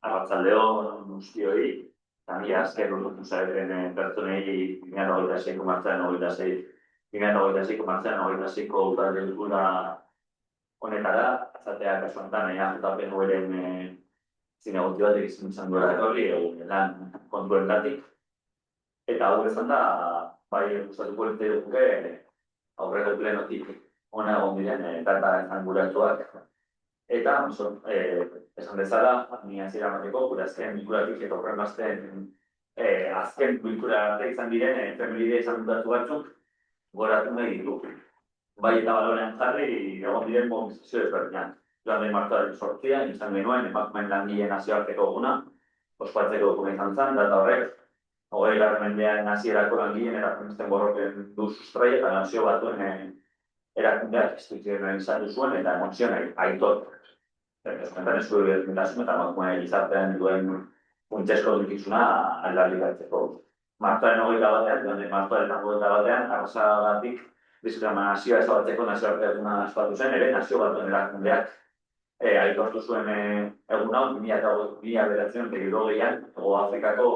Arratsaldeon guztioi, eta ni azken urrutu zareten pertsonei 2026ko martxan 2026ko udalbilkura honetara, azatea kasu honetan JP Nueren zinegoti batek izan duela etorri, lan kontuengatik. Eta hau esan da, bai gustatuko litzaiguke aurreko plenotik hona egon diren data anguratuak. Eta, esan bezala, ni hasiera emateko, gure azken bilkuratik eta horren azken bilkura arte izan diren efemeride izan dutatu batzuk goratu nahi ditu. Bai eta balorean jarri, egon diren mobilizazio ezberdinak. Joan den martxoaren 8an izan genuen emakumeen langileen nazioarteko eguna, ospatzeko eguna izan zen, data horrek, 20. mendean hasierako langileen erakundisten borroken du sustraia eta nazio batuen erakundeak instituzionalizatu zuen eta emozionai aitor. Honetan eskubide berdintasun eta emakumeen gizartean duen funtsezko dukizuna aldarrikatzeko. Martxoaren 21, joan den martxoaren 21, arrasagatik diskriminazioa ezabatzeko nazioartekuna espatu zen, ere nazio batuen erakundeak aitortu zuen egun hau 2009an, Hego Afrikako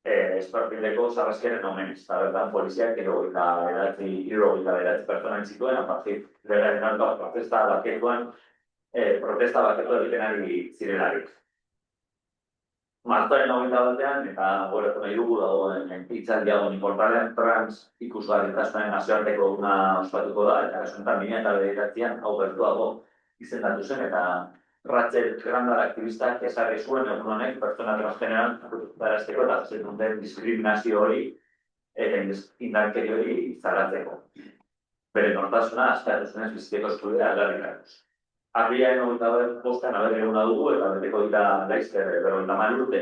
esperpildeko sarraskeren omenez. Eta bertan poliziak 79 pertsona zituen, apartik legaren alta protesta baketu egiten ari zirelarik. Martxoaren 21an, eta goreko nahi dugu dagoen hitzaldiago portalean trans ikusgarritasunen nazioarteko eguna ospatuko da, eta kasu honetan 2009an hau gertuago izendatu zen, eta Rachel Grandal aktivistak ezarri zuen egun honek pertsona transgeneran darazteko eta jasotzen duten diskriminazio hori eta indarkeri hori zalatzeko. Bere nortasuna askatu zunez bizitzeko eskubidea aldarrikatuz. Apirilaren 25an eguna dugu eta beteko dira laizzer 50 urte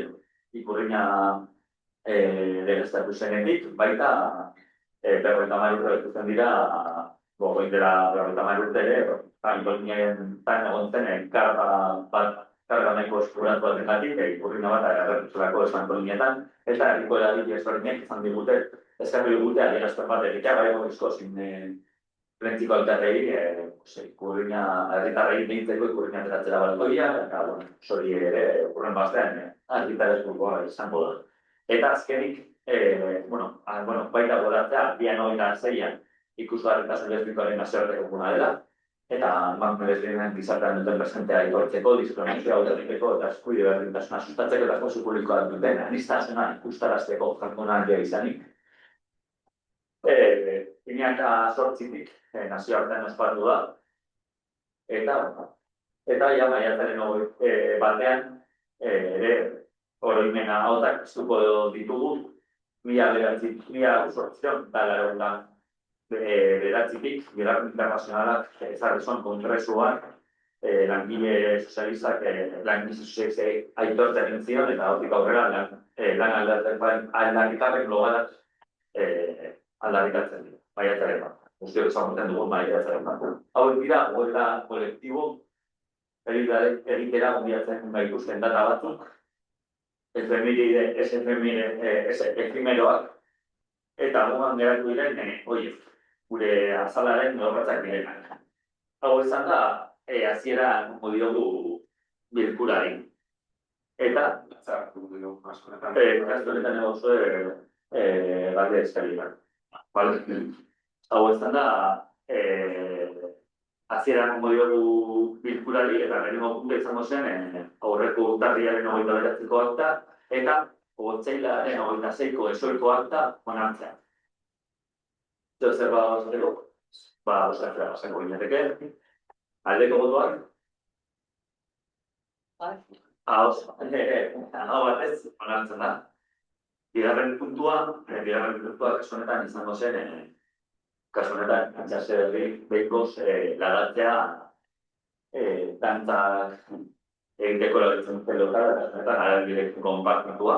ikurrina legeztatu zenetik, baita 50 urte betuzen dira, gogoitera 50 urte ere, Antonien tan egon zen karga nahiko eskuratu bategatik, ikurrina bat agertutzelako San Antonietan, eta herriko eragile ezberdinek izan digute, eskatu digute adierazpen bat egitea, bai goizko zin plentzikoaltatei, ikurrina herritarrei behintzeko ikurrina ateratzera balkoia, eta sori ere urren bastean herritarezkoa izango da. Eta azkenik, baita goratzea, 2026an ikusgarritasun lesbikoaren nazioarteko eguna dela, eta emakume lesbienen gizartean duten presentea aitortzeko, diskriminazioa aurretikeko eta eskubide berdintasuna sustatzeko eta esfortzu publikoak duten aniztasuna ikustarazteko jardunaldia izanik. 2008tik nazioartean ospatu da, eta maiatzaren batean ere oroimena hautak estuko ditugu, 1980 beratzitik, Bigarren Internazionalak ezarri zuen kongresuan langile sozialistak aitortzen egin zion eta hortik aurrera lan aldarrikapen globalak aldarrikatzen dira, maiatzaren bat. Guztiok ezagutzen dugu maiatzaren bat. Hauek dira, goela kolektibo egitera gonbidatzen gaituzten data batzuk, efemeroak, eta gugan geratu diren, gure azalaren norbatzak direnak. Hau izan da, hasiera diogu bilkurari. Eta, kastu honetan egozue galde eskalinak. Hau izan da, hasiera diogu bilkurari, eta lehenengo punta izango zen, aurreko urtarriaren 29ko akta, eta otsailaren 26ko esoiko akta onartzea. Zer osateko? Osatzea bazengo gineteke. Aldeko botoak? Hau batez, onartzen da. Bigarren puntua, kasu honetan izango zen, kasu honetan, antxase behikoz, lagatzea, dantzak egiteko lagitzen zelokara, kasu honetan, aralbidek konpartitua,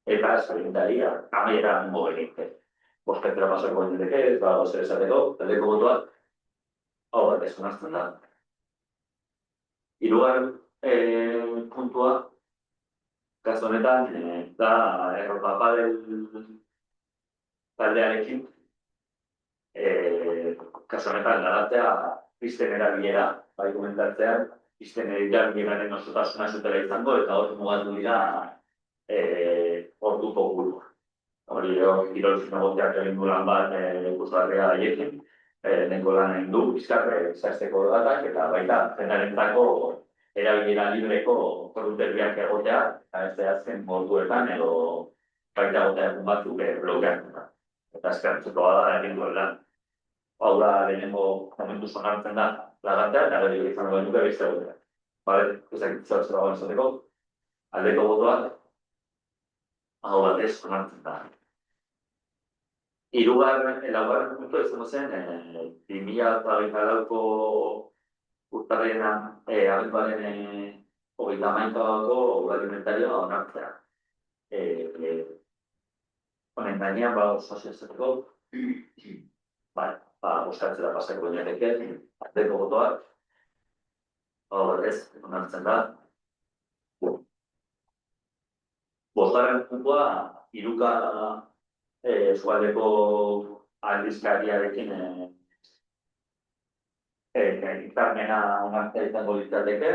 eta eskalentaria, amaiera hango egite. Bosketera pasako gineteke, ez zer esateko, aldeko botoak, hau batez onartzen da. Hirugarren puntua, kasu honetan, da Europa Padel taldearekin, kasu honetan garatzea, pisten erabilera, bai komentatzean, pisten erabileraren osotasuna zutela izango, eta hor mugatu dira ordu kopurua. Hori, kirol zinegoteak egin du lan bat ikusgarria haiekin, nengo lan egin du, bizkarre zazteko datak, eta baita zenarentzako erabilera libreko produkterbiak egotea, eta ez azken moduetan edo baita egotea batzuk blokean. Eta eskertzeko da egin duela. Hau da, lehenengo momentu sonartzen da, lagantea, eta gero izan duen duke beste egotea. Bale, ezak zer dagoen zateko, aldeko botoak, hau batez sonartzen da. Laugarren puntu izango zen, 2024ko urtarriena, abenduaren 31ko alimentario onartzea. Honen gainean, sozializateko, gustatzera pasako nireteke, aldeko botoak, hau batez onartzen da. Bosgarren puntua, hiruka eskualdeko aldizkariarekin hitzarmena onartzea izango litzateke,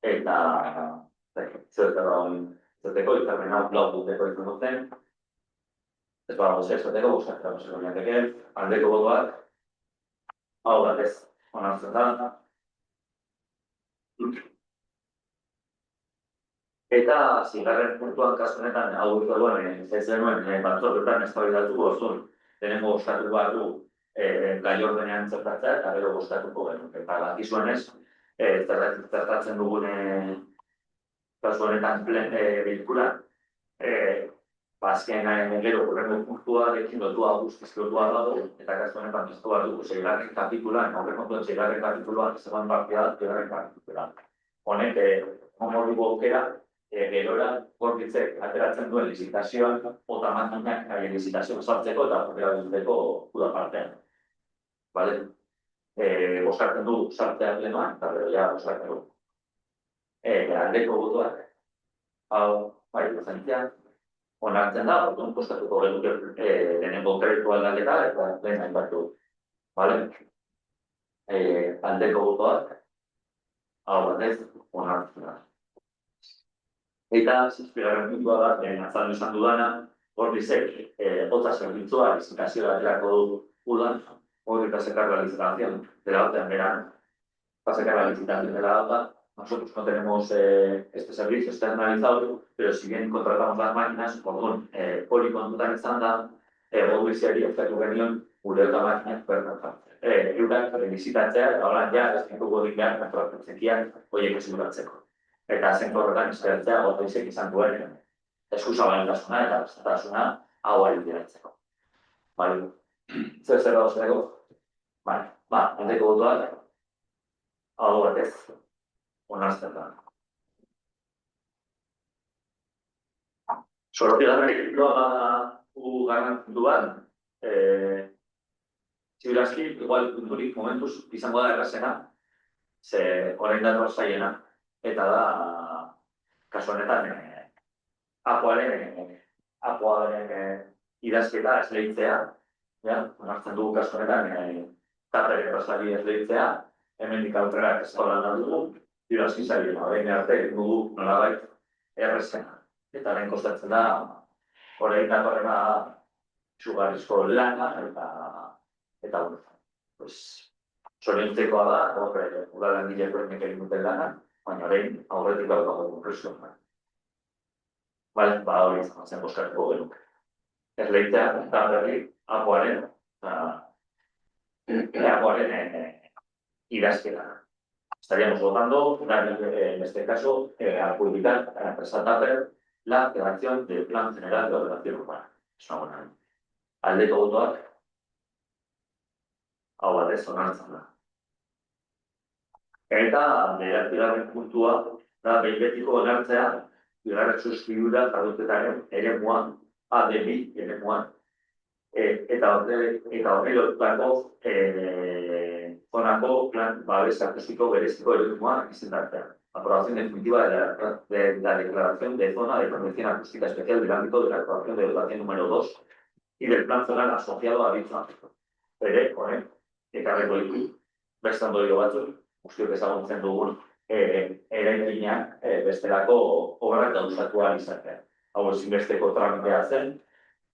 eta zerteko hitzarmena lau duteko izango zen, ez badago zerteko, gustatzera pasako nireteke, aldeko botoak, hau batez onartzen da. Eta zigarren puntuan kasu honetan, hau ez denuen batzordetan eztabaidatu orduan, lehenengo gustatu behar du gai ordenean zertatzea eta gero gustatuko genuke. Eta dakizuenez, zertatzen dugun kasu honetan bilkura, azken gero horrengo puntuarekin lotua guztiz lotua dago, eta kasu honetan ez behar dugu seigarren kapitulan, aurrekontuen seigarren kapituloan zegoen partia da, seigarren kapitulan. Honek, homorduko aukera, gerora gorbitzek ateratzen duen lizitazioan, ota mantinak haien lizitazioan sartzeko eta horrela duteko uda partean. Boskartzen du sartzea plenoan, eta gero ja boskartzen du. Aldeko botoak, hau, dozentzian, onartzen da, orduan kostatuko genuke lehenengo kreditua aldaketa eta lehen hainbatu. Aldeko botoak, hau batez, onartzen da. Eta, zizpigarren puntua da, azaldu izan dudana, Gorbizek, hotza zerbitzua, lizitazioa aterako du udan, hori pasacar la licitación de la otra en verano. Pasacar la licitación de la otra, nosotros no tenemos este servicio externalizado, pero si bien contratamos las máquinas, hori kontutan izan da, Gorbizeari ofertu genion, gure eta máquinak bertan. Eurak lizitatzea, eta holan ja, ez ditugu egin kontrolatzekian, horiek esuratzeko. Eta zenko horretan izkeratzea, Gorbizek izan duen, eskuzabalentasuna eta prestatasuna hau ari diratzeko. Zer da oserako? Handeko botoak, hau batez, onartzen da. Sorotigarren ekiploa garen puntuan, zibilazki, igual punturik momentuz izango da errazena, ze orain dator zaiena, eta da, kasu honetan, apoaren idazketa esleitzea, onartzen dugu kasu honetan, taper errazari esleitzea, hemendik aurrera eskolan dugu, idazki zaiena, behin arte dugu nolabait errezena. Eta lehen kostatzen da, orain datorrena izugarrizko lana, eta zoriontzekoa da, udalan gilekoen egin duten lana, baina orain aurretik daukago konpresioa. Hori izan zen boskatuko genuke. Esleitzea, eta berri, apoaren idazketa. Estaríamos votando, en este caso, al publicar a la empresa Tupper la redacción del Plan General de Ordenación Urbana. Es una buena. Aldeko botoak, hau batez onartzen da. Eta, bederatzigarren puntua, da behin betiko onartzea, bigarren suskridura traduketaren eremuan, ADB eremuan. Eta horri lotutako zonako plan babes artistiko bereziko eremuan izendatzea. aprobación definitiva de la declaración de zona de protección acústica especial del ámbito de la actuación de educación número 2 y del plan zonal asociado a dicho ámbito. Ekarreko ditu, beste ondorio batzuk, guztiok ezagutzen dugun eraikinak bestelako obrak gauzatu ahal izatea. Hau ezinbesteko tramitea zen,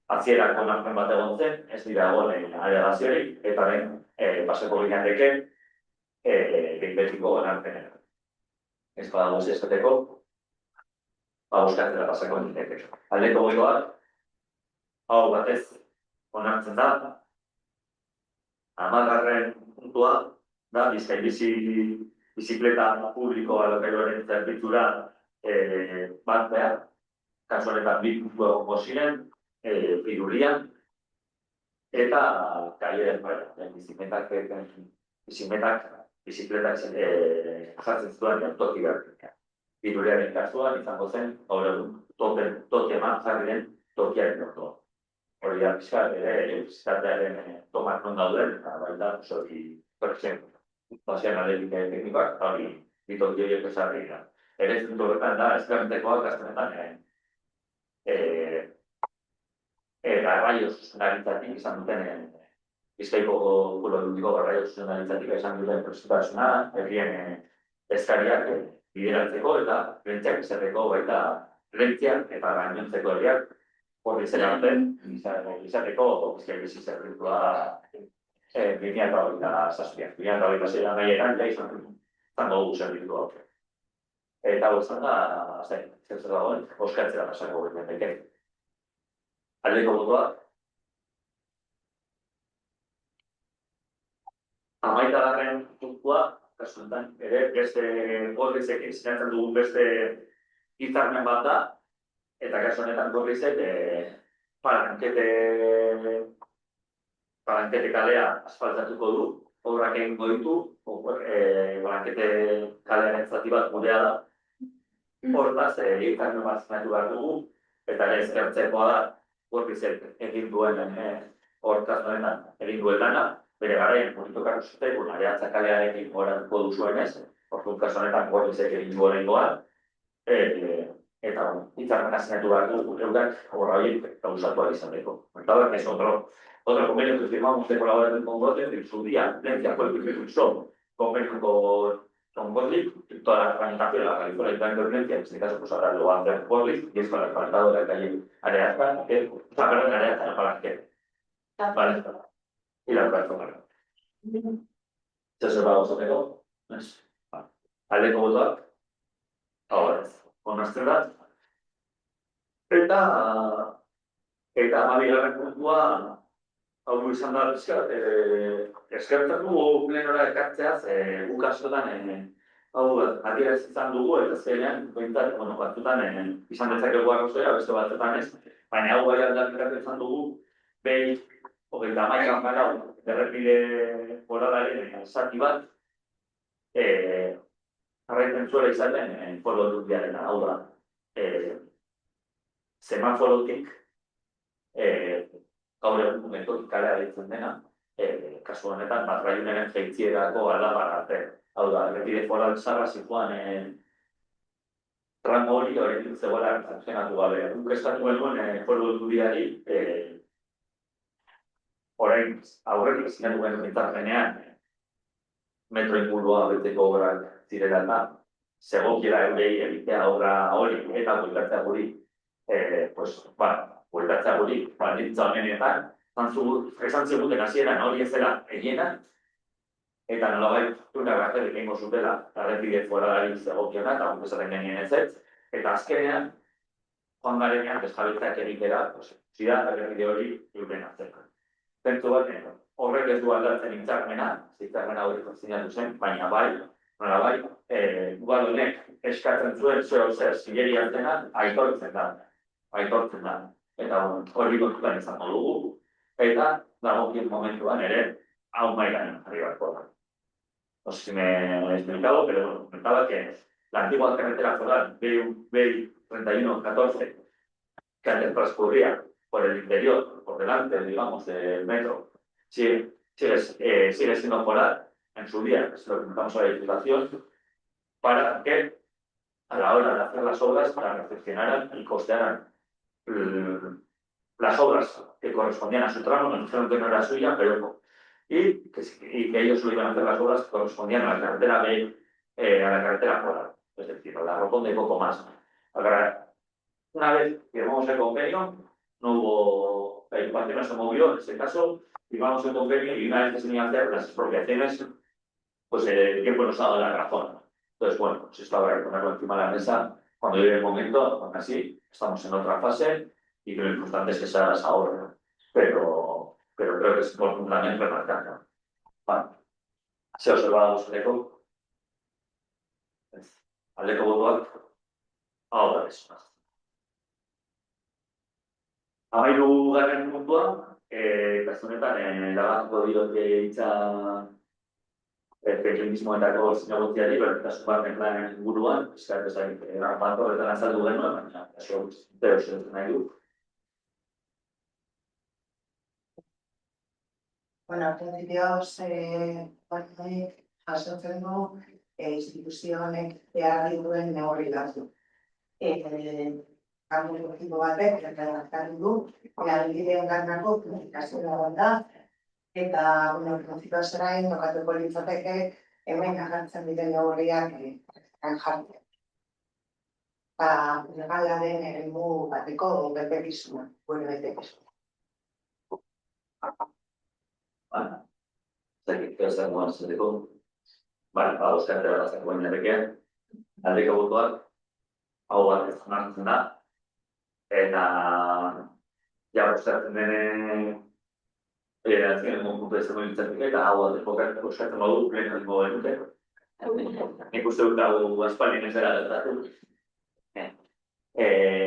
hasierako onarpen bat egon zen, ez dira egon alegaziorik, eta pasako ginateke behin betiko onarpenera. Ez badago ez esateko, euskatzera pasako ginateke. Aldeko goiloak, hau batez onartzen da, 10. puntua da Bizkaibizi bizikleta publiko alokairuaren zerbitzura batzea, kasu honetan 2 puntu egongo ziren, Pirurian, eta kaieren bizikletak jartzen zuen toki bertik. Piruriaren kasuan izango zen, toki eman jarri den tokiaren ortoa. Hori da, bizkatearen tomak non dauden, eta baita, hori, pasean alerik teknikoak, eta hori, bitoki horiek esarri dira. Ere ez dut horretan da, ezkerrentekoak, aztenetan, garraio zuzendaritzatik izan duten, Bizkaiko kulturaldiko garraio zuzendaritzatik izan duten presutasuna, herrien eskariak bideratzeko eta rentziak izateko baita rentziak eta gainontzeko herriak hori zen arte, izateko Bizkaibizi zerbitzua 2027. 2026 nahieran ja izango dugu zerbitzu hau. Eta hau izan da, zer dagoen, oskatzera pasako ginateke. Aldeko botoak. 11. puntua, kasu honetan, ere beste gorrizek sinatzen dugun beste hitzarmen bat da, eta kasu honetan gorrizek Palankete kalea asfaltatuko du, obrak egingo ditu, Palankete kalearen zati bat gurea da. Hortaz, hitzarmen bat sinatu behar dugu, eta ere eskertzekoa da, gorrizek egin duen hortaz honetan egin duen lana, bere garaien politikoak zute, areatza kalearekin horatuko duzuenez, orduan kasu honetan gorrizek egin duen goa, eta hitzarmen sinatu behar dugu, eurak horra horiek gauzatu izateko. Eta hori, ez otro convenio que firmamos de colaboración con Gottlieb, en su día, Lencia fue el primer impulsor, convenio con Gottlieb, toda la tramitación la realizó el Ayuntamiento de Lencia, en este caso pues ahora lo va a hacer Gottlieb, y es con el asfaltado de la calle Areazca, perdón, Areazca, no Palanque. Vale, y la otra zona. ¿Se observa vosotros? Aldeko botoak, ahora, con nuestra edad. Eta 12. puntua, hau izan da bizkat, eskertzen dugu plenora ekartzeaz, guk askotan, hau adieraz izan dugu, eta azkenean, behintzat, batzutan izan dezakegu arrazoia, beste batzutan ez, baina hau bai aldarrikatu izan dugu, behin, 31 gara, errepide foralaren zati bat, jarraitzen zuela izaten, foro dutbiarena, hau da, semaforotik, gaur egun momentotik kalea ditzen dena, kasu honetan, Raiuneren jeitzierako alabara arte. Hau da, errepide foral zarra zituan rango hori horrekin zegoela zenatu gabe. Guk eskatu genuen foro dutbiari, orain aurretik zinatu genuen hitzarmenean, metro ingurua beteko obrak zirela eta zegokiela eurei egitea obra hori eta bueltatzea guri, bueltatzea guri, baldintza honenetan, esan ziguten hasieran hori ez dela egiena, eta nolabait tuna gartel egingo zutela, errepide foralari zegokiona, eta guk esaten genien ez, eta azkenean, joan garenean, desjabetzeak egitera, zira errepide hori euren atzeko. Zentzu bat, horrek ez du aldatzen hitzarmena hori zinatu zen, baina bai, nolabait, udal honek eskatzen zuen zer zilegi artenan, aitortzen da. Eta hori kontutan izango dugu, eta dagokien momentuan ere, hau mailan jarri barko da. No sé si me he explicado, pero bueno, comentaba que la antigua carretera foral B3114, que antes transcurría por el interior, por delante, digamos, del metro, sigue siendo foral en su día, es lo que comentamos a la Diputación, para que a la hora de hacer las obras para recepcionaran y costearan las obras que correspondían a su tramo, nos dijeron que no era suya, pero y que ellos lo iban a hacer las obras que correspondían a la carretera B, a la carretera foral, es decir, a la rotonda y poco más. Ahora, una vez firmamos el convenio, no hubo, la equipación no se movió, en ese caso, firmamos el convenio y una vez que se iban a hacer las expropiaciones, pues el tiempo nos ha dado la razón. Entonces, bueno, pues esto habrá que ponerlo encima de la mesa cuando llegue el momento, aún así, estamos en otra fase y que lo importante es que se haga esa obra. Pero creo que es importante también remarcarlo. Vale. Se ha observado Aldeko. Aldeko botuak. Ahora eso. Hamairugarren puntua, kasu honetan, erabakiko diote hitza feminismoetako zinegotziari, berdintasun baten planen inguruan, eskatu zain, bat horretan azaldu genuen, baina kasu zero nahi du. Bueno, printzipioz, batek jasotzen du instituzio honek behar dituen neurri batzu. Kanpo politiko batek erredaktatu du, lanbideen ganako komunikazioa da, eta printzipioz orain tokatuko litzateke hemen jartzen diren neurriak jartzen. Legalaren eremu bateko betekizuna, betekizuna. Vale. Zerrik ez dagoen zerriko. Vale, euskara bazako inerekean. Aldeko botuak, hau bat ez onartzen da. Eta, ja, bostatzen dene, azken puntu ez dagoen litzateke, eta hau bat bostatzen badu, lehen algo genuke. Nik uste dut hau aspaldin ez dela dutatu.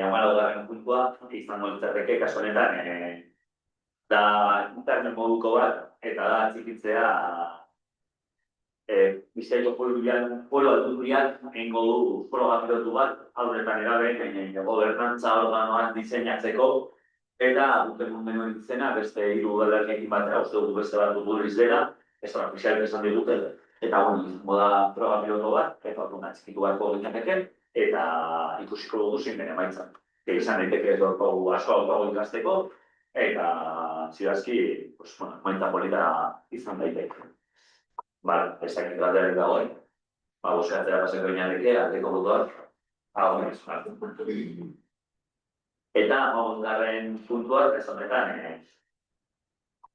Hamalaugarren puntua, izango litzateke, kasu honetan, da internet moduko bat, eta da txikitzea Bizkaiko pueblo aldundiak egingo du froga pilotu bat, aurretan erabeen gobernantza organoan diseinatzeko, eta duten menuen izena beste 3 udalerriekin batera uste dugu beste bat Buduriz dela, ez da ofizialik esan digute, eta izango da froga pilotu bat, eta orduna txikitu beharko ginateke, eta ikusiko dugu zein den emaitza. Izan daiteke asko daukagu ikasteko, eta zirazki, emaitza polita izan daiteke. Vale, ez dakit baterik dagoen. Boskatzera pasako inateke, aldeko botuak. Hau ez, Eta, garren puntuak, ez honetan,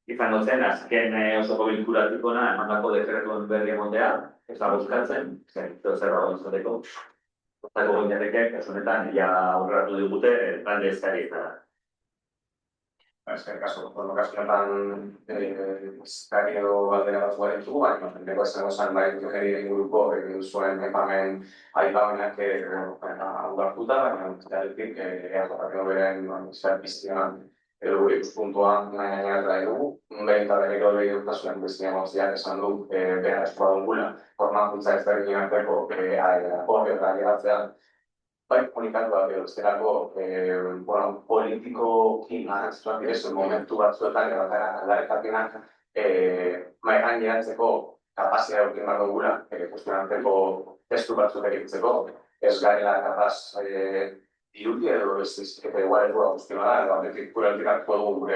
izango zen, azken osoko bilkuratikona emandako dekretuen berri emotea, ez da boskatzen, zer dago izateko. Bostako inateke, ez honetan, ja aurreratu digute, talde eskari eta da. Eskerrik asko, kaskoetan eskari edo baldera bat zuen ditugu, baina neko esan gozan bai jokerien inguruko egin zuen aipamen aipamenak ugartuta, baina zeratik eakorrak beren zer piztian edo ikuspuntuan nahi gainerat dugu. Behin eta berriro behirutasunen bezien goztiak esan du behar eskua dugula, formakuntza ez bergin arteko horrela geratzean. Bai, komunikatu bat edo, zerako politikoki nahantztuak direzen momentu batzuetan aldarrikapenak mahai gaineratzeko kapazia edukin behar dugula, kuestionanteko testu batzuk egiteko, ez garela kapaz diruti edo eta igual edo guztiona da, edo aldetik hartuko dugu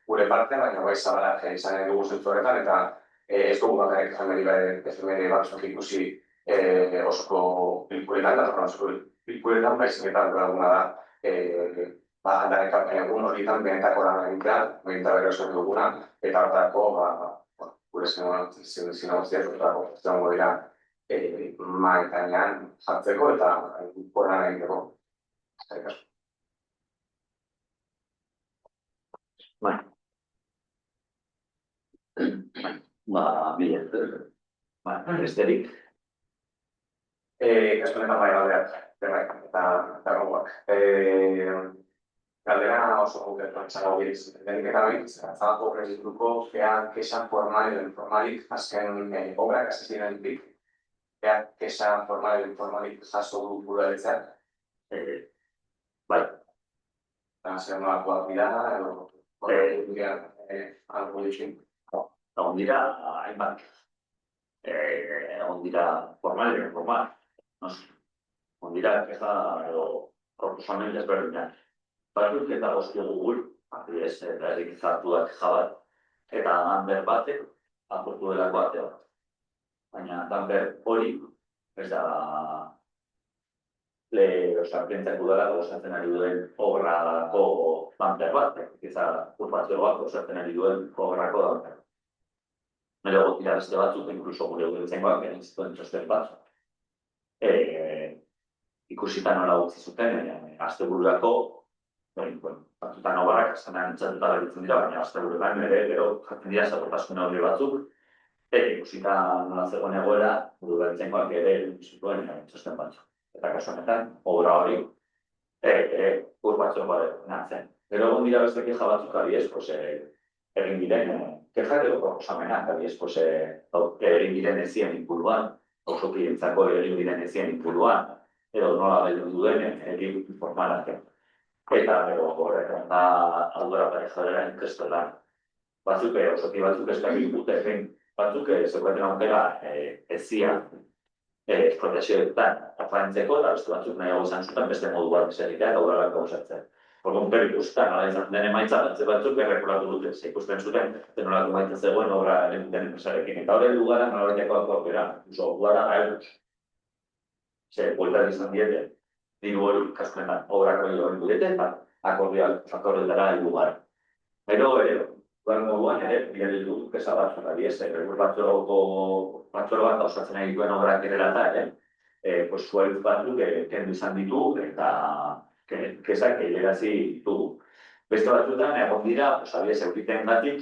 gure parte, baina bai zabalak izan dugu zentzu horretan, eta ez dugu bakarrik efemeri batzuk ikusi osoko bilkuretan, osoko bilkuretan baizinetan laguna da aldarrikapen egun horietan benetako lan egitea, beneta bere osatu duguna, eta horretako gure zinagoztiak horretako dira maetainan jartzeko eta horrean egiteko. Bai. Besterik. Kaskonetan bai galdeak, eta gogoak. Galdera oso guketuan txago giriz. Denik eta behin, zabako prezituko, kesan formal edo informalik, azken obrak hasi zirenetik, kesan formal edo informalik jaso du buruaretzak. Bai. Zer nolakoak dira, edo horretu dira algo ditxin. Egon dira, hainbat. Egon dira formal edo informal. ondira, keja edo proposamen desberdinak. Batzuk eta gozki gugul, adibidez, eta erikizatu da keja bat, eta Danber batek aportu delako arte bat. Baina Danber hori, ez da, prentsako dela osatzen ari duen obrako Danber bat, urpatzeoak osatzen ari duen obrako Danber. Nire gotira beste batzuk, inkluso gure udaltzaingoak, genizituen txosten batzuk. Ikusita nola utzi zuten, astebururako, batzutan obarrak astenan entzatuta garitzen dira, baina asteburutan ere, gero jaten dira zaportasun hori batzuk, ikusita nola zegoen egoera, udaltzaingoak ere zituen txosten batzuk. Eta kasu honetan, obra hori, urpatzeko natzen. Gero egon dira beste keja batzuk, adibidez, egin diren, keja edo proposamenak, adibidez, egin diren ezien inguruan, auzokidentzako egin diren ezien inguruan, edo nola beldu duen egin informarak. Eta gero horretan da aldora parejadera inkestolan. Batzuk, auzoki batzuk eskagin dute egin, batzuk zeukaten aukera ezia protesioetan afaintzeko, eta beste batzuk nahiago izan zuten beste modu bat eserritea eta uralak gauzatzen. Orduan ikusten, ala izan den emaitza batzuk errekuratu dute, ikusten zuten, denolako maitza zegoen obra den enpresarekin. Eta hori dugara nolabaiteko aukera, dugara gaeluz. Bueltak izan diete, diru hori kaskuetan obrako hori dute, eta akordioak faktoretara dugara. Gero, duan moduan ere, bide dut kesa bat, batzoro bat osatzen nahi duen obrak erela eta, zuaitz batzuk kendu izan ditu eta kesak hilerazi ditugu. Beste batzuetan, egon dira, adibidez, euriten gatik,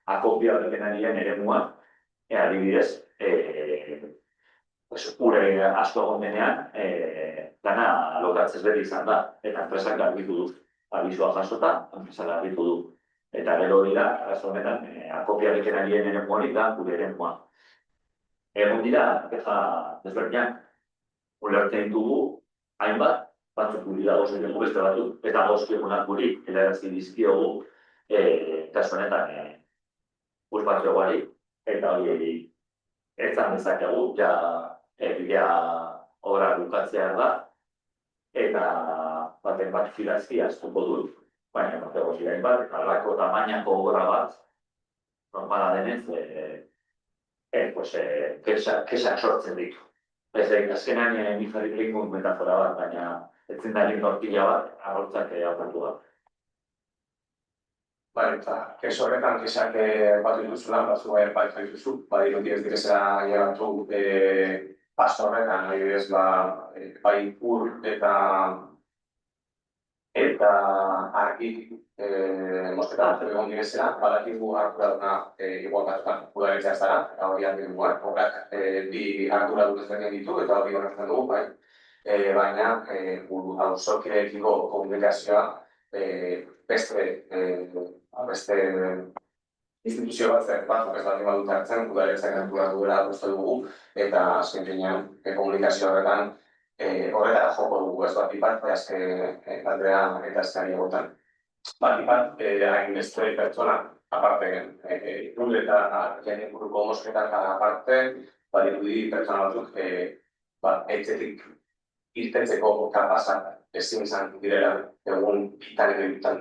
akopia bekenarien ere muan, adibidez, ure asko egon denean, dana lokatzez beti izan da, eta enpresak garbitu du. Abizua jasota, enpresak garbitu du. Eta gero hori da, arazo honetan, akopia bekenarien ere muanik da, gure ere muan. Egon dira, keja desberdinak, ulertzen dugu, hainbat, batzuk guri da gozien dugu beste batzuk, eta gozkiegunak guri, helarazi dizkiogu, kasu honetan, urpatzeoari, eta hori ezan dezakegu, ja, bidea obra bukatzea da, eta baten bat filazki astuko du, baina batego ziren bat, eta alako tamainako obra bat, normala denez, kesak sortzen ditu. Ez azkenan mijarik lingun metafora bat, baina etzen da linkortila bat, agortzak aurkatu bat. Eta keso horretan kesak bat dituzula, batzu bat dituzu, dirudi ez direzera geratu pasto horretan, adibidez, bai ur eta argi mosketan egon direzera, badakigu arduraduna igual batzutan udaletxea ez dara, eta hori arduraduna, horrak bi arduradun ezberdin ditu, eta hori horretzen dugu, baina auzokideekiko komunikazioa beste instituzio batzuk ez baldin badute hartzen, udaletxeak arduradun dela uste dugu, eta azken finean komunikazio horretan horretara joko dugu, ez bat ipat, aldea eta eskari egotan. Bat ipat, hain beste pertsona, aparte, irule eta jenen buruko mosketak aparte, dirudi pertsona batzuk, etxetik irtetzeko kapazak ezin izan direla egun bitan edo bitan.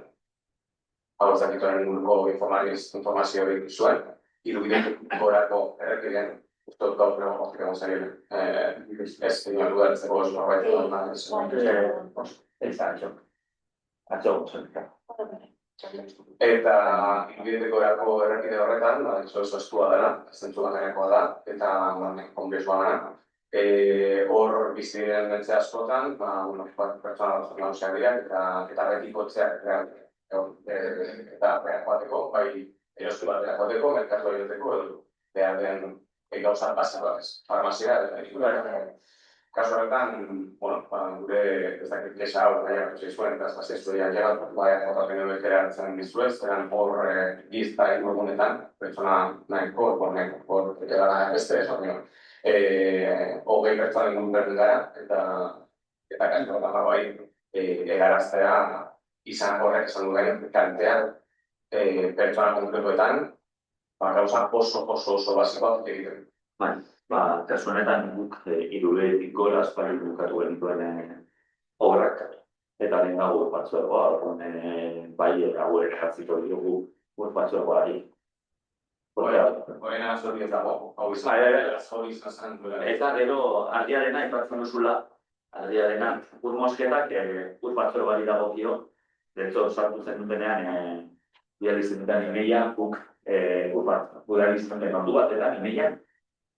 Hau zakitoren buruko informazio hori zuen, irubidetik gorako errekidean, Usted todo lo que vamos a ir es en el lugar de los eta iruditeko erako errekide horretan, oso estua dela, zentzu bateakoa da, eta kongresua dena. Hor bizi diren bentze askotan, pertsona batzuk nagusiak dira, eta betikotzea eta behar joateko, bai erostu bat behar joateko, merkatu egiteko, behar den gauza pasako ez, farmazia, kasu horretan, gure ez dakit kesa hau nahiak zuen, eta ez estudian llegat, jotapen horiek ere hartzen dizuez, eran hor gizta ingurunetan, pertsona nahiko, hor edara beste ez, hogei pertsona ingun berdin gara, eta kasu horretan bai, egaraztea izan horrek esan duen kantean, pertsona konkretuetan, gauza oso basikoak egiten. kasu honetan guk hiruretik gora aspaldi bukatu genituen obrak, eta lehen dago batzuegoa, bai hauek jatziko diogu batzuegoari. Horena zori ez dago, hau izan zen. Eta gero, ardiarena ipatzen duzula, ardiarena, mosketak batzuegoari dagokio, dentzo sartu zen dutenean, bializietan imeia, guk bializietan den ordu batetan imeia,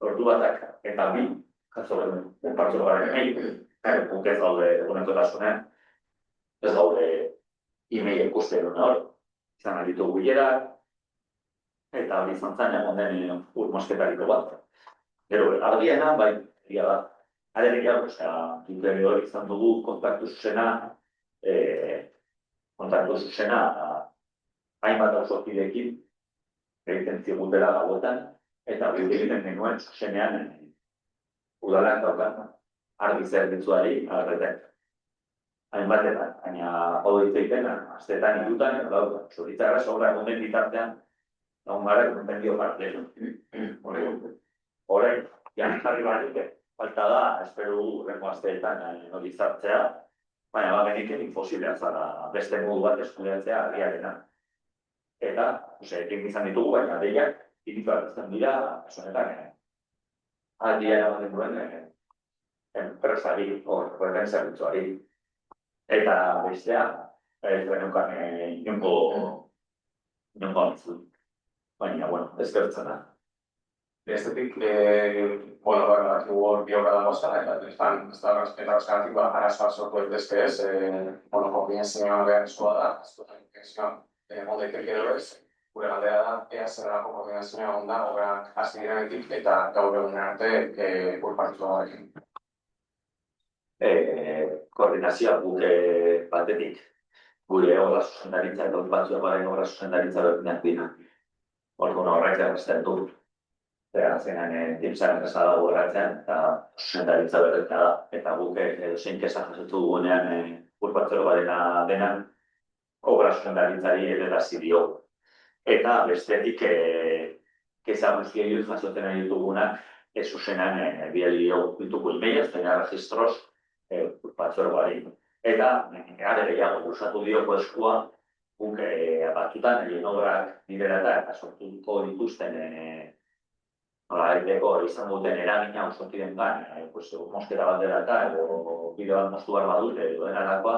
ordu batak eta bi, jaso genuen batzuegoaren imeia, guk ez gaude egunekotasunean, ez gaude imeia ikusten duen hori. Izan aritu guilerak, eta hori izan zen egon den mosketariko bat. Gero, ardiena, bai, egia da. Alegia, dute hori izan dugu kontaktu zuzena, hainbat auzokideekin, egiten zigutela gauetan, eta hori egiten genuen zuzenean udalan daukan argi zerbitzuari agerretan. Hainbatetan, baina hau egiten, asteetan irutan, zoritzarra sobra egonen bitartean, lagun gara, kontendio parte. Horrein, jarri barik, falta da, espero rengo asteetan hori zartzea, baina geniken imposiblea zara beste modu bat eskudatzea argiarena. Eta, ekin izan ditugu, baina deiak, irikatzen dira, esonetan, argia erabaten duen enpresari, horretan zerbitzuari. Eta bestea, ez geneukan inongo antzun. Baina, ez gertzen da. Bestetik, hor biobra dago zara, eta euskaratik arazoak sortu daitezke ez, koordinazioa beharrezkoa da, ez dut koordinazioa daiteke edo ez, gure galdera da, ea zerrako koordinazioa onda, obrak hasi direnetik eta gaur egun arte urpartu dagoekin. Koordinazioa guk batetik, gure obra zuzendaritza eta batzuegoaren obra zuzendaritza berdinak dira. Orduan horrek erresten dut. Zenan, tipsaren esada borratzen, eta zuzendaritza berreta da. Eta guk zein kesak jasotu dugunean urpatzero badena denan, obra zuzendaritzari ederazi dio. Eta bestetik, keza guztiei jasoten nahi ditugunak, zuzenan biali ditugu imeia, zeina registroz, urpatzoroari. Eta, gara gehiago usatu dioko eskua, guk batzutan egin obrak niderata eta sortuko dituzten nolabaiteko izan duten eragina auzokiren gan, mosketa bat derata, edo bide bat moztu behar badut, edo denarakoa,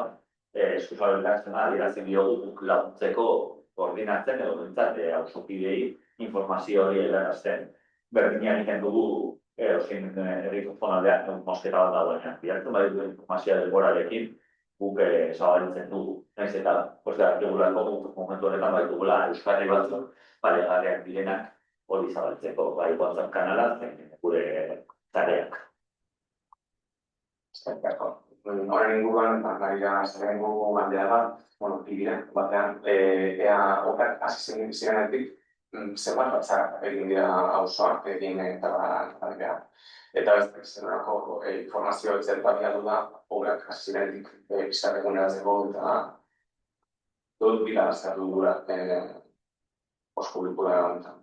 eskuzabeltatzen adierazten diogu guk laguntzeko koordinatzen, edo bintzat auzokidei informazio hori helarazten. Berdinean egiten dugu, zein erriko zonaldean mosketa bat dagoenean. Bihartzen baditu informazioa denborarekin, guk zabalitzen dugu. Naiz eta, momentu honetan baditugula euskarri batzuk, balegarriak direnak, hori zabaltzeko, bai WhatsApp kanalaz, gure zareak. Horren inguruan, nagira zaren gugu galdea bat, pidira, batean, ea obrak hasi zirenetik, zenbat batzak egin dira auzoak, egin eta beha. Eta zerrako informazio etzertu da, obrak hasi zirenetik bizar eguneratzeko eta dut bila aztertu gura poskulikula egonetan.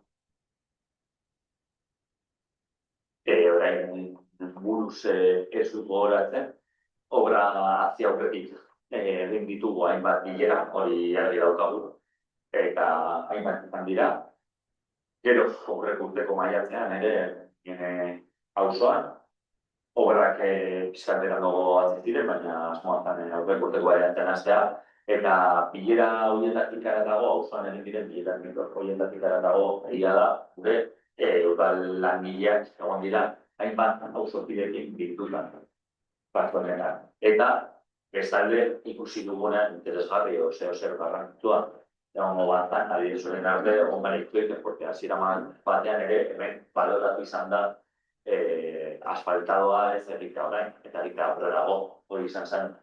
Orain buruz ez dut gogoratzen, obra hazi aurretik egin ditugu hainbat bilera, hori argi daukagu, eta hainbat izan dira. Gero, aurrek urteko maiatzean ere, auzoan, obrak pizkatera dago atziziren, baina asmoatzen aurrek urteko maiatzean hastea, eta bilera horietatik dago, auzoan egin diren bilera horietatik dago, egia da, gure, udal langileak egon dira, hainbat auzokideekin bildutan bat honetan. Eta, bestalde ikusi dugunean interesgarri zer garrantzua, egongo batzan, adiezuren arte, ongarituek, porque hasiera batean ere, hemen baloratu izan da asfaltadoa ez egitea orain, eta egitea aurrerago, hori izan zen,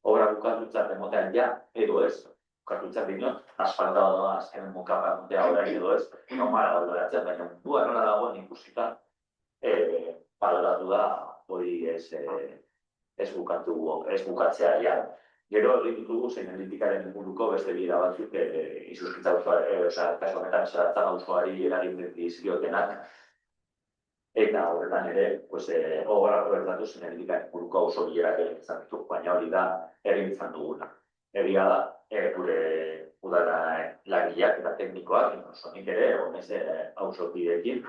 obra bukatutzat emotean ja, edo ez, bukatutzat dinot, asfaltadoa azken mukapamutea orain edo ez, normala baloratzen, baina mundua nola dagoen ikusita, baloratu da hori ez bukatzea ja. Gero egin ditugu zein analitikaren inguruko beste bira batzuk isuskitza auzoari, kasu honetan zaratzen auzoari eragin dizkiotenak Eta horretan ere, gogorra bertatu zen erdikan buruko oso bilerak egin izan ditu, baina hori da egin izan duguna. Egia da, gure udara lagileak eta teknikoak, sonik ere, honez auzokideekin,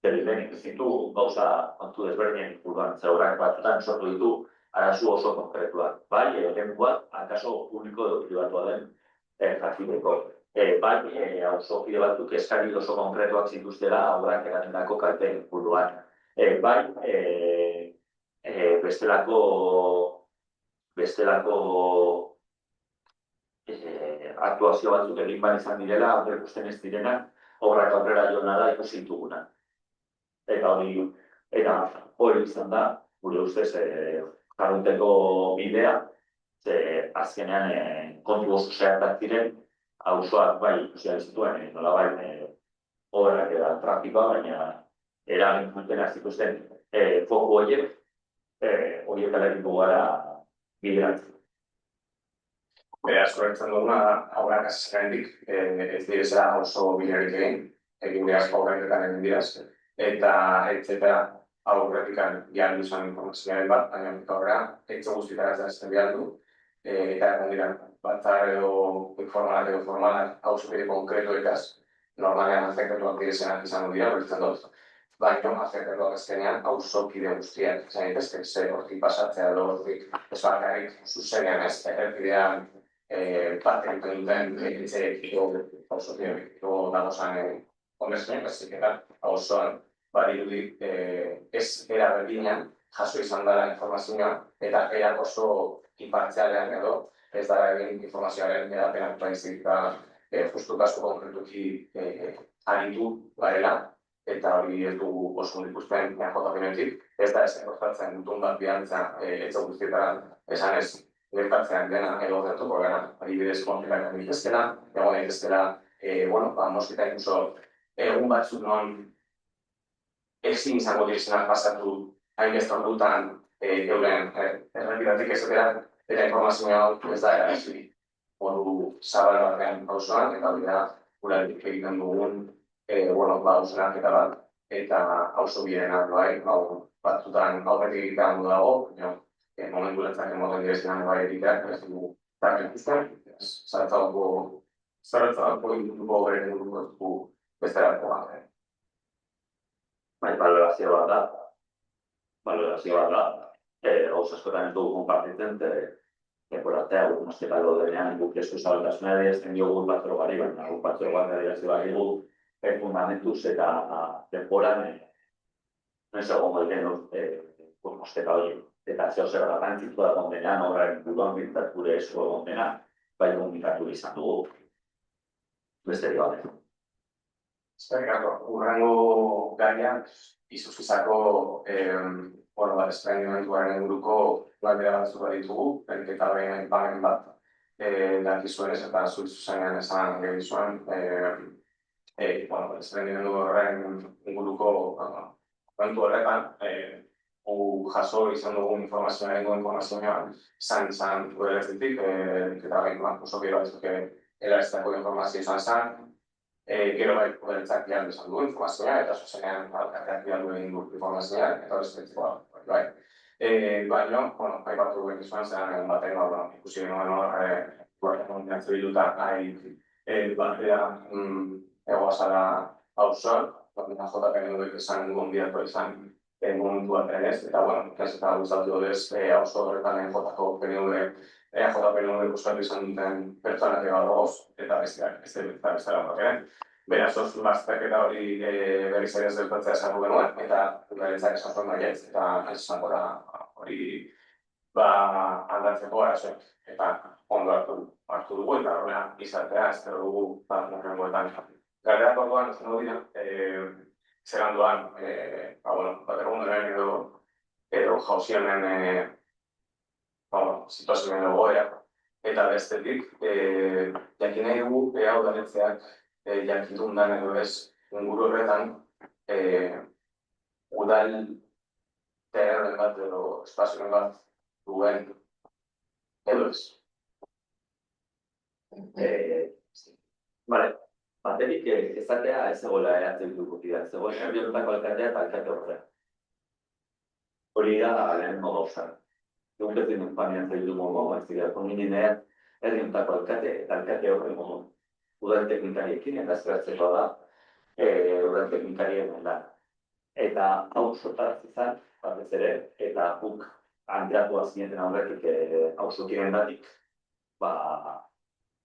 Berrizenik zitu gauza kontu desberdinen buruan, zeurak batzutan sortu ditu arazu oso konkretuak. Bai, lehenkoak, akaso publiko edo pribatua den jakiteko. Bai, auzokide batzuk eskari oso konkretuak zituztela obrak eratendako kalteen buruan. Bai, bestelako aktuazio batzuk egin behar izan direla, aurre ikusten ez direnak, obrak aurrera joan da ikusi dituguna. Eta hori izan da, gure ustez, jarrunteko bidea, azkenean kontu oso zehatak ziren, auzoak bai ikusi zituen, nolabait obrak eta trafikoa, baina eragin funtzionak zituzten foku horiek, horietarekiko gara bideratzen. Beraz, horretzen duguna, aurak azizkarendik, ez direzela oso bilerik egin behaz aurreketan egin diraz, eta aurretik jarri izan informazioaren bat, baina horra, eitzo guztitara zazten behar du, eta egon dira, batzar edo formalak hausopide konkretuekaz, normalean afektatuak direzenak izango dira, berritzen dut, baina afektatuak azkenean hausopide guztiak izan ditezke, ze hortik pasatzea edo hortik ez bakarrik zuzenean ez, errepidean parte egiten duten egitzeekiko hausopidekiko dagozan onbezien, bezik eta hauzoan badirudi ez era berdinean jaso izan dela informazioa eta era oso inpartzialean edo ez dara egin informazioaren edapenak baizik eta justu kasko konkretuki aritu garela eta hori ez dugu oso ikusten JPM-etik, ez da ezen kostatzen dutun bat bihantza etxo guztietara esan ez gertatzean dena edo gertuko gara, adibidez konflikak egitezkela, egon egitezkela, mosketa incluso egun batzuk non ezin izango direzenak pasatu hainbeste ordutan euren errepiratik ezatera eta informazioa hau ez da erazi modu zabal batean pausoan eta hori da guratik egiten dugun hausenak eta bat eta hauso bidenak bai, batzutan aurretik egitean du dago, momentu letzak emoten direzenak bai egiteak, ez dugu tarren izan, zaratzako indutuko beren dugu besterako bat. Bai, balorazio bat da, gauza askotan ez dugu konpartitzen, temporatea guk mosketa denean guk esku zabaltasuna ez den diogun batzero gari, baina guk batzero gari bari guk fundamentuz eta temporan ez egongo diren mosketa hori. Eta zeo zer garrantzitsua da kondenean, horren buruan bintzat gure esku egon dena, bai komunikatu izan dugu. Beste bat. Urrengo gaiak, izuzizako esperimentuaren inguruko galdera batzuk baditugu, eta behin bagen bat dakizuen ez eta zuzenean esan egin esperimentu horren inguruko kontu horretan, jaso izan dugun informazioa izan gure lezetik, eta behin oso gero batzuk elariztako informazio izan zen, gero bai kuderetzak dialdu izan dugu informazioa, eta zuzenean alkarteak dialdu egin du informazioa, eta horrezpetzikoa, bai. Baina, bai batu egin izan zen baten, ikusi genuen guardian zibiluta batea egoazala hauzoan, JPM duek izan gonbidatu izan momentu batean ez, eta ez eta gustatu dudez hauzo horretan jotako JPM gustatu izan duten pertsonak egagoz, eta bestela horretan. Beraz, bazterketa hori berriz ere ez deltatzea esango genuen, eta garetzak esan zuen baietz, eta ez esango da hori aldatzeko arazoek, eta ondo hartu dugu, eta horrean izatea, ez dugu horrengoetan. Galderak orduan, ez dugu dira, zelan duan, bat egunduren edo jauzionen situazioen egoera, eta bestetik, jakin nahi dugu, hau daletzeak jakitun dan edo ez inguru horretan udal terren bat edo espazioen bat duen edo ez. Vale, baterik ezatea ez egola eratzen dugu dira, zegoen herriotako alkatea eta alkate horrea. Hori da, lehenengo gauza. Egun ez dinen panean zeidu momo, ez dira, konginean herriotako alkate eta alkate horre momo. Udal teknikariekin, eta zeratzeko da, udal teknikarien da. Eta hau sortaraz izan, batez ere, eta guk anteatu zineten aurretik hausokiren datik,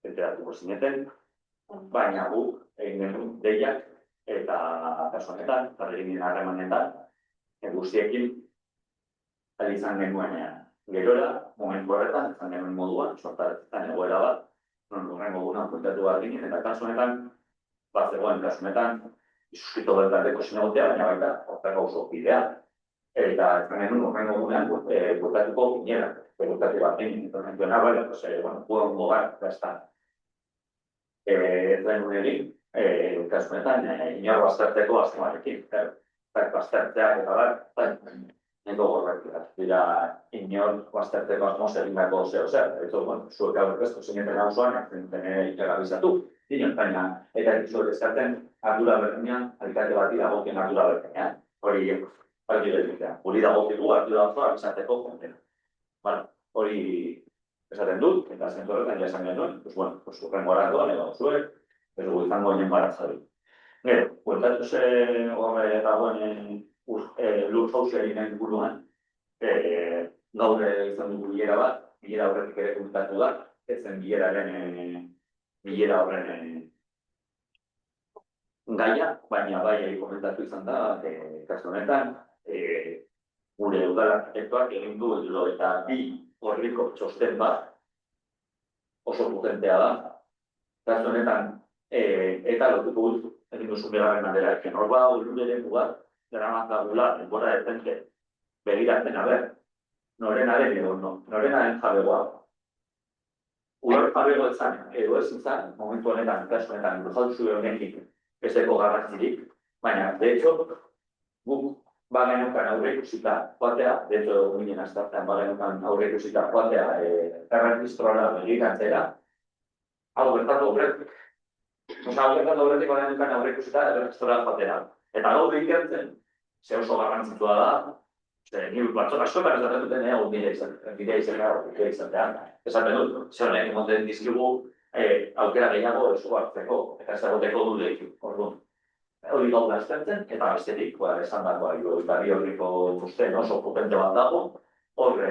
enteratuko zineten, baina guk egin genuen deiak eta kasu honetan, eta egin harremanetan, guztiekin ari izan genuenean. Gerora, momentu horretan, izan genuen moduan, sortaretan egoera bat, non horrengo gunan kontatu bat ginen, eta kasu honetan, zegoen kasu honetan, izuskito bertateko zinegotea, baina baita, hortako oso bidea. Eta izan genuen horrengo gunan kontatuko ginera, kontatu bat ginen, eta genuen abela, juegon gogar, gaztan. Ez genuen egin, kasu honetan, inor bazterteko aztemarekin, baztertzeak eta bat, neko gorretik, dira inor bazterteko azmoz egindako zeo-zer, zuek aurkeztu zineten hau zoan, ilegalizatu, baina eta zuek eskatzen ardura berdinean, alkate bati dagokien ardura berdinean, hori behitea, hori dagokigu ardura batzua izateko kontena. Hori esaten dut, eta zentu horretan jasan genuen, urren goratuan edo zuek, ez dugu izango ginen baratzari. Gero, bueltatu ze horre dagoen lur jauziaren inguruan, gaur izan dugu bilera bat, bilera horretik ere kontatu da, ez zen bilera horren gaia, baina bai komentatu izan da, kasu honetan, gure udal arkitektoak egin du eta bi horriko txosten bat, oso potentea da, kasu honetan, eta lotuko dut, egin duzu bigarren aldera, hor bada lurreren bat, daramatagula, denbora dezente, begiratzen, norenaren edo norenaren jabegoa. Udal jabego edo ez izan, momentu honetan, kasu honetan, lujauzu honetik ezeko garrantzirik, baina, de hecho, guk bagenukan aurre ikusita joatea, de hecho, ginen astartean bagenukan aurre ikusita joatea, erregistrola begiratzera, hau bertatu horretik. Hau bertatu horretik bagenukan aurre ikusita erregistrola joatera. Eta hau behikertzen, ze oso garrantzitua da, nire batzok askotan esaten duten bidea izatean. Esaten dut, ze honek emoten dizkigu aukera gehiago esku hartzeko, eta ez egoteko dudeik. Hori gau da aztertzen, eta bestetik, esan dagoa, eta bi horriko txosten oso potente bat dago, hor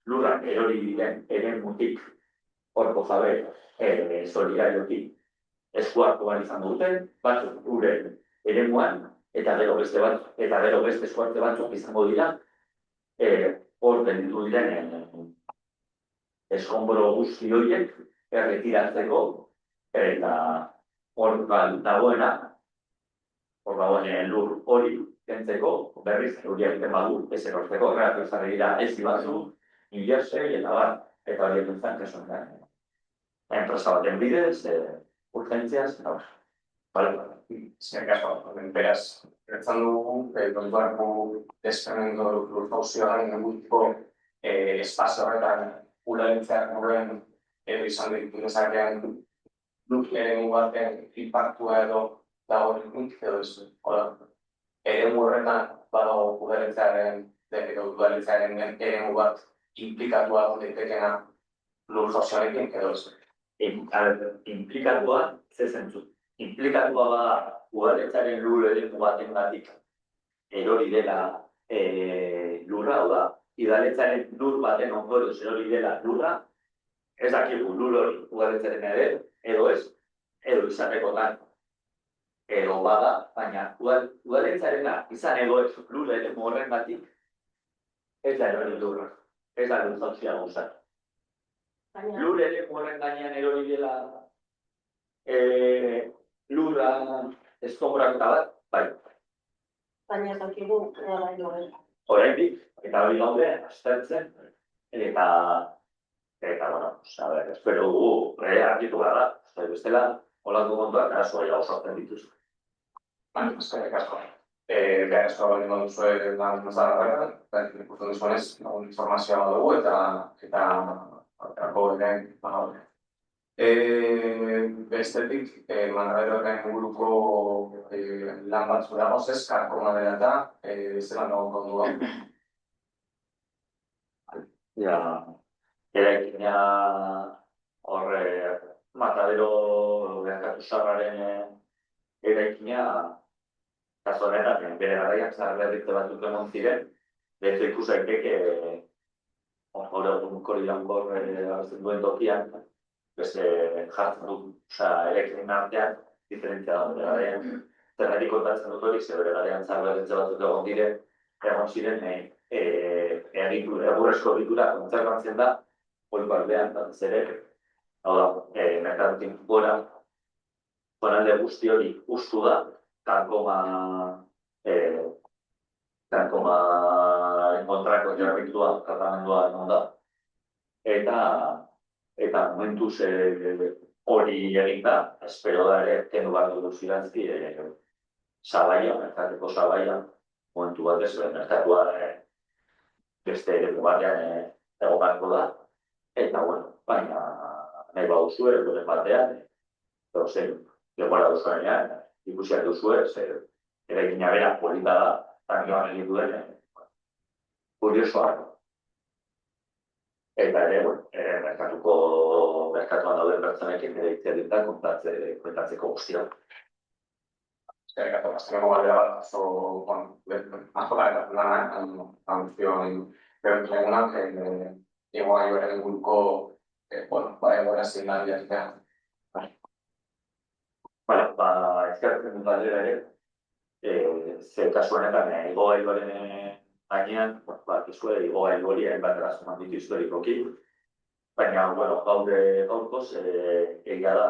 lurrak erori diren eren mutik, horko jabe, solidariotik esku hartu behar izan duten, batzuk gure eremuan, eta gero beste eskuarte batzuk izango dira, hor benditu diren eskombro guzti horiek erretiratzeko, eta hor dagoena, hor dagoen lur hori kentzeko, berriz horiek egiten badu ez erortzeko, horregatik izan dira ez ibatzu, New Jersey eta bat, eta horiek entzan kasuan. Enpresa baten bidez, urgentziaz, eta bat. Zer kaso, beraz, gertzen dugu, kontuarko deskremendo lurtauzioaren egutiko espazio horretan udaletzeak horren edo izan dezakean eremu baten impactua edo dagoenik edo ez. Eremu horretan badago udaletzearen eremu bat implikatua daitekeena lurtauzioarekin edo ez. Implikatua, ze zentzu. Implikatua bada udaletzaren lur eremu batengatik erori dela lurra, hau da, udaletzaren lur baten ondorioz erori dela lurra, ez dakigu lur hori udaletzaren ere, edo ez, edo izatekotan, edo bada, baina udaletzarena izan edo ez lur eremu horrengatik, ez da erori lurra, ez da lur jautzia gauzat. Lur eremu horren gainean erori dela lurra eskombrak eta bat, bai. Baina ez dakigu Oraindik, eta hori gaude, aztertzen, eta, espero dugu, argitu gara, bestela, holako kontuak, arazoa jau sortzen dituzu. Eskerrik asko. Beharrezkoa baldin baduzue lan mazara ikusten duzuenez, informazioa dugu eta Bestetik, Manaberoren inguruko lan batzu dagoz ez, karkoma dela eta zelan dago kontua. Ja, eraikina horre Matadero merkatu zaharraren eraikina kasu honetan bere garaian zaharberritze batzuk eman ziren, beto ikus daiteke hor egunkor irankor abesten duen tokian, beste jartzen du, eraikinen artean diferentzia da bere garaian. Zergatik kontatzen dut hori, ze bere garaian zaharberritze batzuk egon ziren, egurrezko egitura kontserbatzen da, hori barbean, batez ere, hau da, merkatutik gora, zonalde guzti hori ustu da, kankomaren kontrako jarritua, tratamendua egon da, eta momentuz hori egin da, espero da ere, kendu bat dugu zilantzki, zabaia, merkateko zabaia, momentu bat ez, merkatua beste eredu batean egokarko da, eta, bueno, baina nahi baduzue, egunen batean, zen, denbora duzuenean, ikusiak duzue, eraikina bera polita da, tanioan egin duen, kuriosoa. Eta ere, merkatuan dauden pertsonekin ere itzerita kontatzeko guztia. Eskerrik asko, azkeneko galdera bat, asko lana, anunzioen berentzegunak, iguaioaren inguruko, egoera zein da bilatzea. Eskertzen dut aldera ere, ze kasu honetan igogailuaren gainean, igogailu hori hainbat erazuman ditu historikoki, baina gaurkoz egia da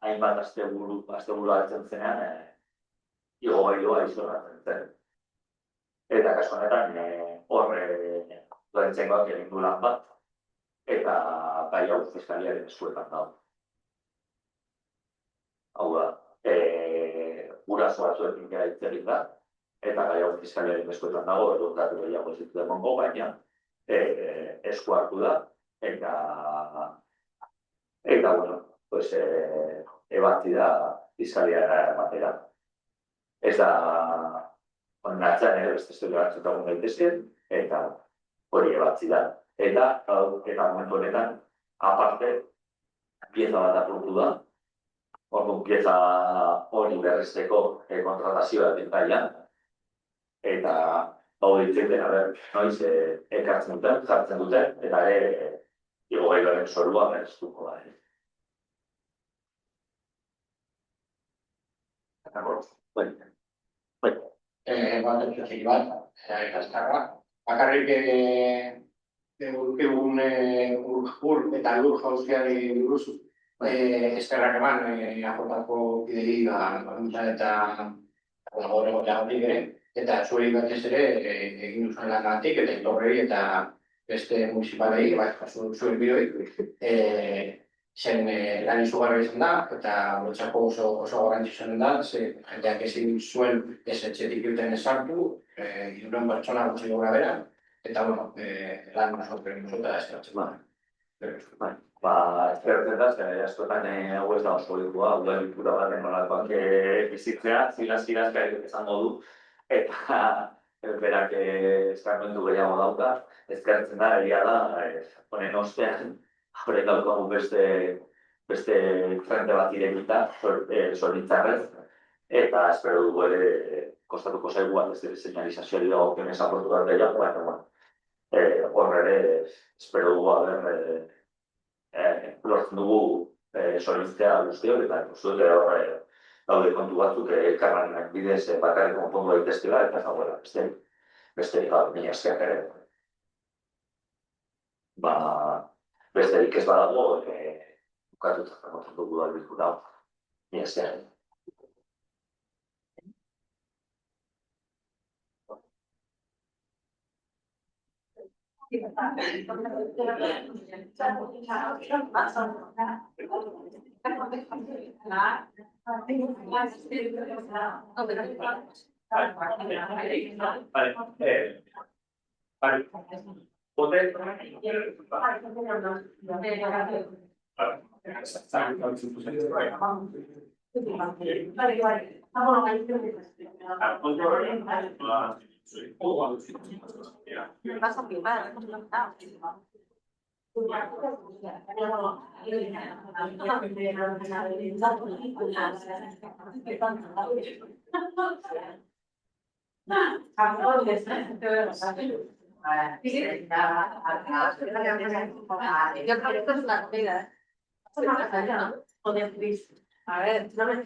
hainbat asteburu hartzen zenean igogailua izorratzen zen. Eta kasu honetan horre duentzengoak egin du lan bat, eta gai hau fiskaliaren eskuetan dago. Hau da, guraso batzuekin gara hitzerik da, eta gai hau fiskaliaren eskuetan dago, edo datu gehiago ez ditu emongo, baina esku hartu da, eta bueno, ebatzi da fiskaliara ematera. Ez da, onartzen beste historia batzuetan gaitezken, eta hori ebatzi da. Eta momentu honetan, aparte, pieza bat apurtu da, orduan pieza hori berrizteko kontratazioa dintailan, eta hau ditzen dena noiz ekartzen duten, jartzen duten, eta ere igogailuaren zorua berriztuko da. Bakarrik egun ur eta lur jauziari buruz eskerrak eman aportako bidei eta gaur egoteagatik ere, eta zuei batez ere egin duzuen lanagatik eta itorrei eta beste municipalei, zuen bidoi, zen lan izugarri izan da, eta guretzako oso garrantzitsua da, jendeak ezin zuen ez etxetik irten ezartu, 300 pertsona gutxi gora bera, eta lan oso eta eskeratzen da. Ezkertzen da, askotan hau ez da oso likua, udalitura baten nolakoak bizitzea, zilaz izango du, eta berak eskarmentu gehiago dauka, ezkertzen da, egia da, honen ostean, horrek daukagu beste frente bat irekita, zoritzarrez, eta espero dugu ere kostatuko zaigu bat ez dira señalizazioari dago kionez aportu bat gehiago, baina horre ere espero dugu lortzen dugu zoritzea guztiok, eta guztiok horre daude kontu batzuk elkarlanak bidez bakarrik konpondu daitezkela, eta zagoela besterik mila esker ere. Besterik ez badago, bukatutak dagoetan dugu da bilku dago. Mila esker. Vale. Vale, vale. Vamos a ir. Me vas a flipar. Yo creo que esto es una comida, ¿eh? Es una comida, ¿no? O de actriz. A ver, no me